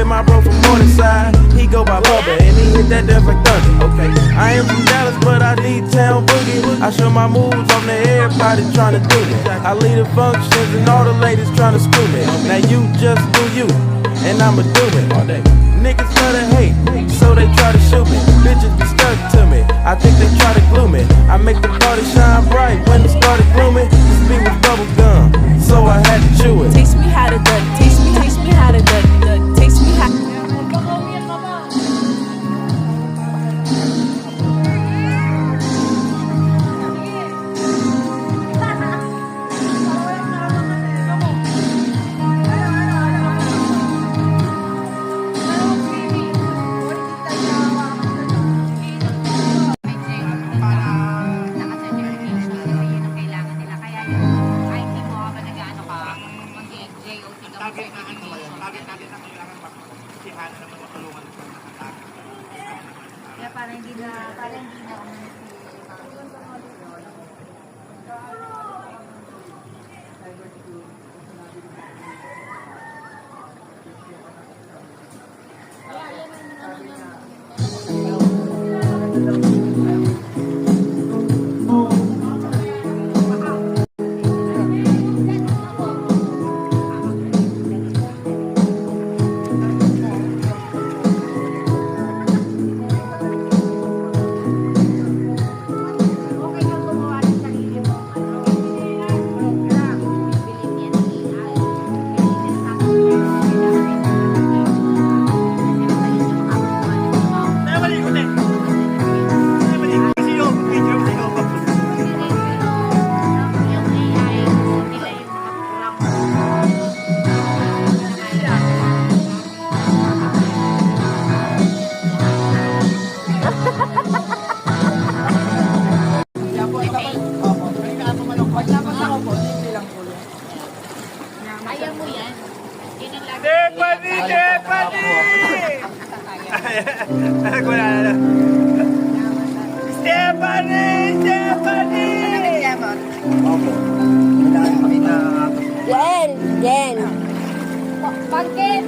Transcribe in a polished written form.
my bro from Morningside, he go by Bubba, and he hit that dance like thunder. Okay, I ain't from Dallas, but I need town boogie. I show my moves on the everybody tryna do me. I lead the functions and all the ladies tryna screw me. Now you just do you, and I'ma do it. Niggas love to hate, so they try to shoot me. Bitches be stuck to me, I think they try to glue me. I make the party shine bright when it started gloomy. This beat was bubble gum, so I had to chew it. Teach me how to duck, teach me how to duck, teach me how. Kaya parang hindi na ayaw mo yan. Yun ang lagi. Jen! Bakit?